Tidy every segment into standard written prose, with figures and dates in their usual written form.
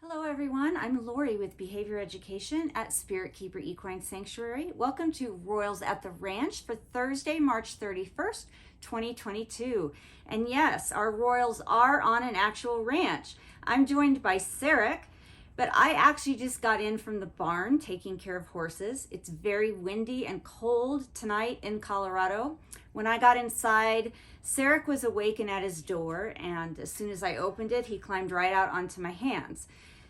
Hello everyone, I'm Lori with Behavior Education at Spirit Keeper Equine Sanctuary. Welcome to Royals at the Ranch for Thursday, March 31st, 2022. And yes, our Royals are on an actual ranch. I'm joined by Sarek, but I actually just got in from the barn taking care of horses. It's very windy and cold tonight in Colorado. When I got inside, Sarek was awakened at his door, and as soon as I opened it, he climbed right out onto my hands.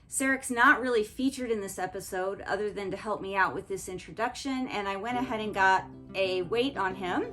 Sarek's not really featured in this episode other than to help me out with this introduction, and I went ahead and got a weight on him.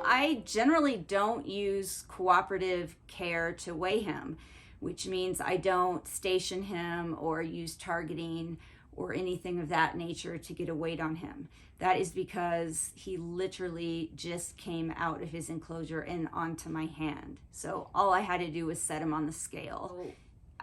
I generally don't use cooperative care to weigh him, which means I don't station him or use targeting or anything of that nature to get a weight on him. That is because he literally just came out of his enclosure and onto my hand. So all I had to do was set him on the scale.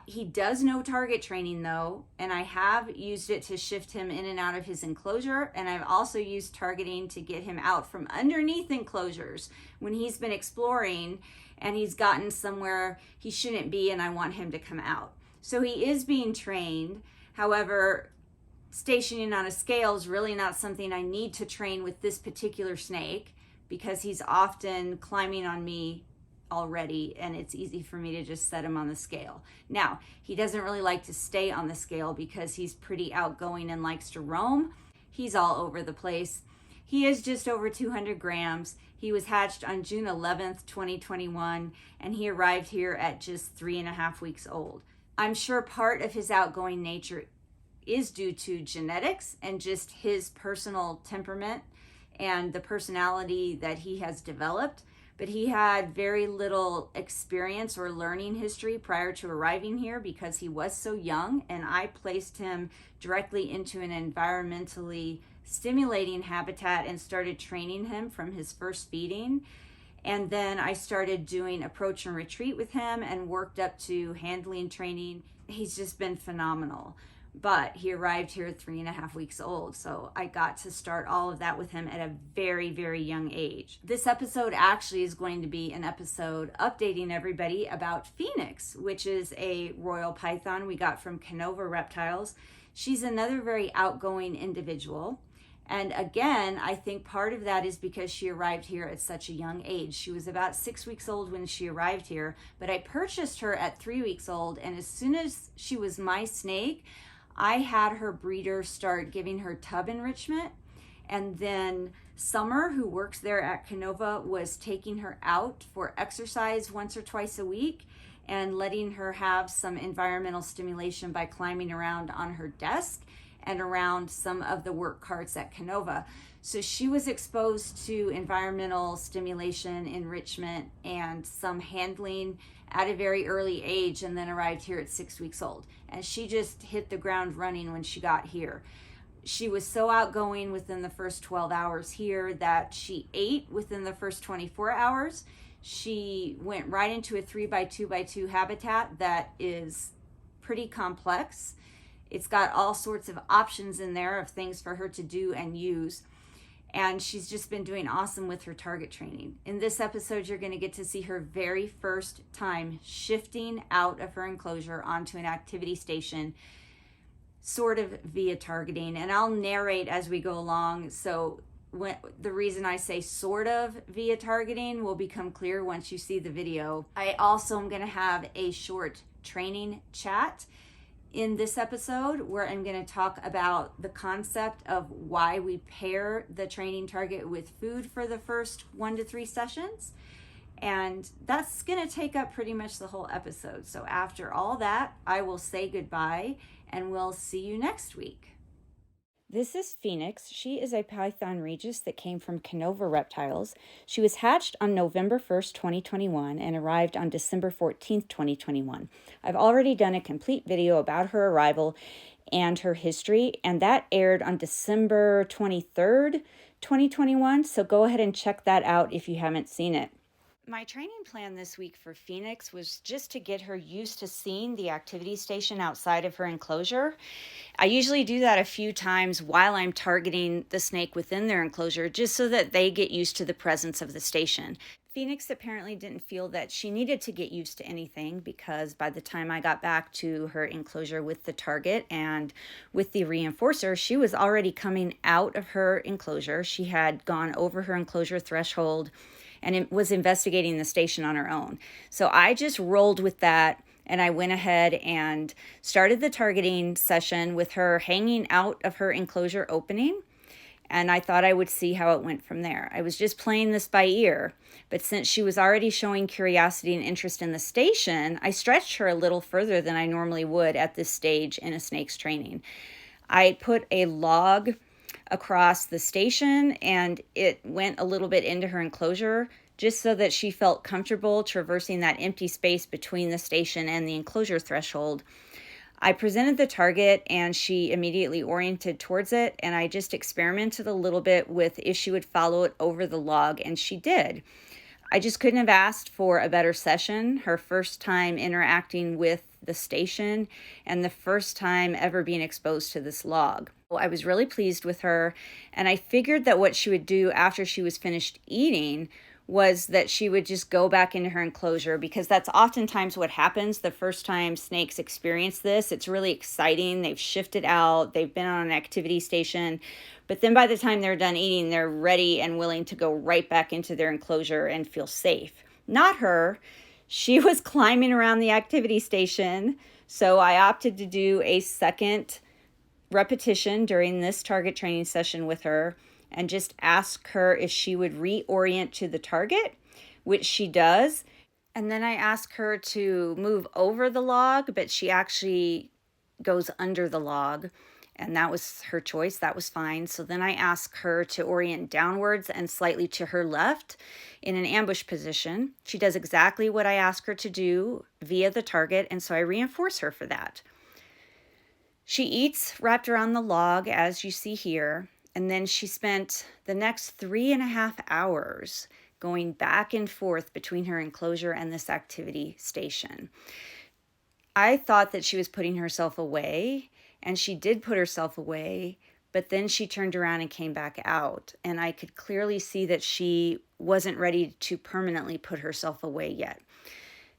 He does know target training though, and I have used it to shift him in and out of his enclosure, and I've also used targeting to get him out from underneath enclosures when he's been exploring and he's gotten somewhere he shouldn't be and I want him to come out. So he is being trained. However, stationing on a scale is really not something I need to train with this particular snake because he's often climbing on me already, and it's easy for me to just set him on the scale. Now, he doesn't really like to stay on the scale because he's pretty outgoing and likes to roam. He's all over the place. He is just over 200 grams. He was hatched on June 11th, 2021, and he arrived here at just 3.5 weeks old. I'm sure part of his outgoing nature is due to genetics and just his personal temperament and the personality that he has developed. But he had very little experience or learning history prior to arriving here because he was so young, and I placed him directly into an environmentally stimulating habitat and started training him from his first feeding. And then I started doing approach and retreat with him and worked up to handling training. He's just been phenomenal. But he arrived here at 3.5 weeks old, so I got to start all of that with him at a very, very young age. This episode actually is going to be an episode updating everybody about Pfynix, which is a royal python we got from Kinova Reptiles. She's another very outgoing individual. And again, I think part of that is because she arrived here at such a young age. She was about 6 weeks old when she arrived here, but I purchased her at 3 weeks old, and as soon as she was my snake, I had her breeder start giving her tub enrichment, and then Summer, who works there at Kinova, was taking her out for exercise once or twice a week and letting her have some environmental stimulation by climbing around on her desk and around some of the work carts at Kinova. So she was exposed to environmental stimulation, enrichment, and some handling at a very early age, and then arrived here at 6 weeks old. And she just hit the ground running when she got here. She was so outgoing within the first 12 hours here that she ate within the first 24 hours. She went right into a 3x2x2 habitat that is pretty complex. It's got all sorts of options in there of things for her to do and use. And she's just been doing awesome with her target training. In this episode, you're going to get to see her very first time shifting out of her enclosure onto an activity station, sort of via targeting. And I'll narrate as we go along. So the reason I say sort of via targeting will become clear once you see the video. I also am going to have a short training chat in this episode where I'm going to talk about the concept of why we pair the training target with food for the first 1 to 3 sessions. And that's going to take up pretty much the whole episode. So after all that, I will say goodbye and we'll see you next week. This is Pfynix. She is a Python Regis that came from Kinova reptiles. She was hatched on November 1st, 2021 and arrived on December 14th, 2021. I've already done a complete video about her arrival and her history, and that aired on December 23rd, 2021, so go ahead and check that out if you haven't seen it. My training plan this week for Pfynix was just to get her used to seeing the activity station outside of her enclosure. I usually do that a few times while I'm targeting the snake within their enclosure, just so that they get used to the presence of the station. Pfynix apparently didn't feel that she needed to get used to anything, because by the time I got back to her enclosure with the target and with the reinforcer, she was already coming out of her enclosure. She had gone over her enclosure threshold and it was investigating the station on her own. So I just rolled with that, and I went ahead and started the targeting session with her hanging out of her enclosure opening, and I thought I would see how it went from there. I was just playing this by ear, but since she was already showing curiosity and interest in the station, I stretched her a little further than I normally would at this stage in a snake's training. I put a log across the station, and it went a little bit into her enclosure just so that she felt comfortable traversing that empty space between the station and the enclosure threshold. I presented the target and she immediately oriented towards it, and I just experimented a little bit with if she would follow it over the log, and she did. I just couldn't have asked for a better session. Her first time interacting with the station and the first time ever being exposed to this log. I was really pleased with her, and I figured that what she would do after she was finished eating was that she would just go back into her enclosure, because that's oftentimes what happens the first time snakes experience this. It's really exciting. They've shifted out, they've been on an activity station, but then by the time they're done eating, they're ready and willing to go right back into their enclosure and feel safe. Not her. She was climbing around the activity station, so I opted to do a second repetition during this target training session with her and just ask her if she would reorient to the target, which she does. And then I ask her to move over the log, but she actually goes under the log, and that was her choice. That was fine. So then I ask her to orient downwards and slightly to her left in an ambush position. She does exactly what I ask her to do via the target, and so I reinforce her for that. She eats wrapped around the log, as you see here, and then she spent the next 3.5 hours going back and forth between her enclosure and this activity station. I thought that she was putting herself away, and she did put herself away, but then she turned around and came back out, and I could clearly see that she wasn't ready to permanently put herself away yet.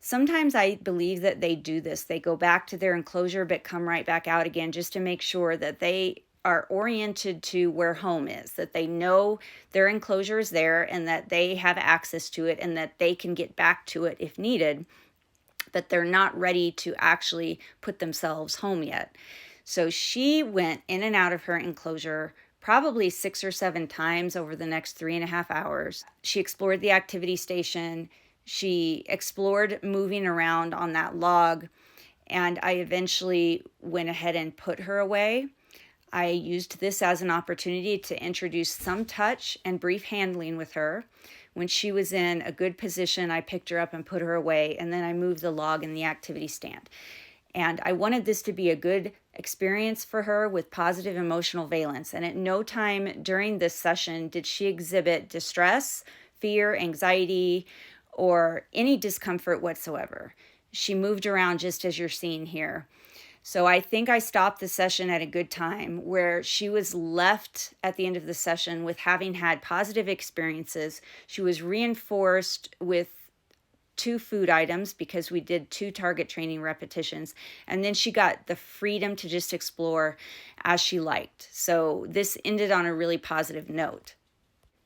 Sometimes I believe that they do this. They go back to their enclosure but come right back out again, just to make sure that they are oriented to where home is, that they know their enclosure is there and that they have access to it and that they can get back to it if needed, but they're not ready to actually put themselves home yet. So she went in and out of her enclosure probably 6 or 7 times over the next 3.5 hours. She explored the activity station. She explored moving around on that log, and I eventually went ahead and put her away. I used this as an opportunity to introduce some touch and brief handling with her. When she was in a good position, I picked her up and put her away, and then I moved the log in the activity stand. And I wanted this to be a good experience for her with positive emotional valence. And at no time during this session did she exhibit distress, fear, anxiety, or any discomfort whatsoever. She moved around just as you're seeing here. So I think I stopped the session at a good time, where she was left at the end of the session with having had positive experiences. She was reinforced with 2 food items because we did 2 target training repetitions, and then she got the freedom to just explore as she liked. So this ended on a really positive note.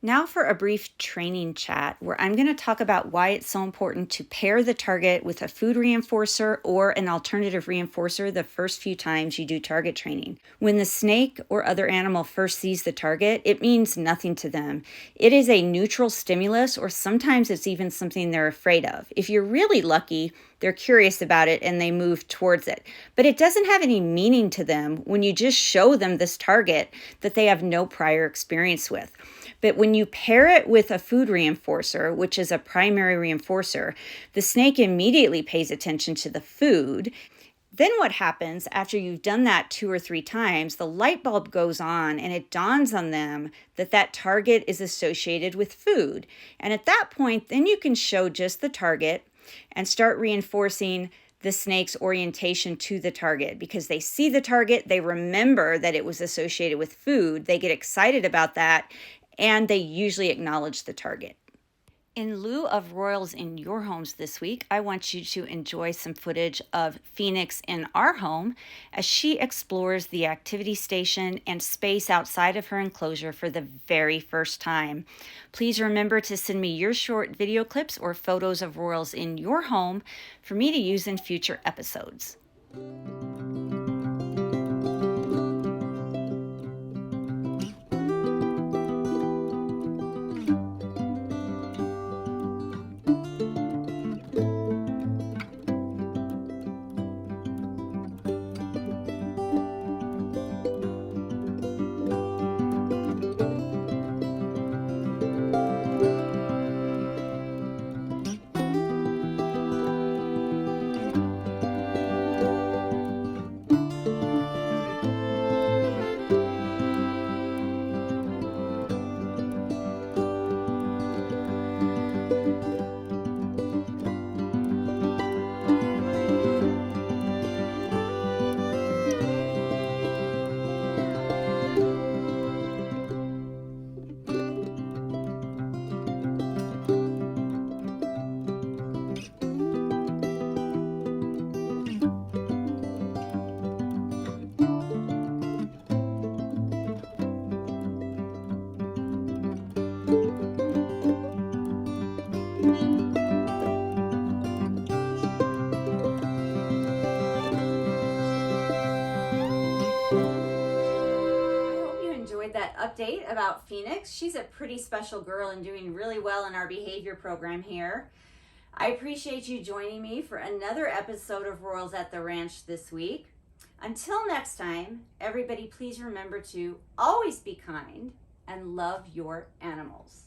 Now for a brief training chat where I'm going to talk about why it's so important to pair the target with a food reinforcer or an alternative reinforcer the first few times you do target training. When the snake or other animal first sees the target, it means nothing to them. It is a neutral stimulus, or sometimes it's even something they're afraid of. If you're really lucky, they're curious about it and they move towards it. But it doesn't have any meaning to them when you just show them this target that they have no prior experience with. But when you pair it with a food reinforcer, which is a primary reinforcer, the snake immediately pays attention to the food. Then what happens after you've done that 2 or 3 times, the light bulb goes on and it dawns on them that that target is associated with food. And at that point, then you can show just the target and start reinforcing the snake's orientation to the target, because they see the target, they remember that it was associated with food, they get excited about that, and they usually acknowledge the target. In lieu of royals in your homes this week, I want you to enjoy some footage of Pfynix in our home as she explores the activity station and space outside of her enclosure for the very first time. Please remember to send me your short video clips or photos of royals in your home for me to use in future episodes. That update about Pfynix. She's a pretty special girl and doing really well in our behavior program here. I appreciate you joining me for another episode of Royals at the Ranch this week. Until next time, everybody, please remember to always be kind and love your animals.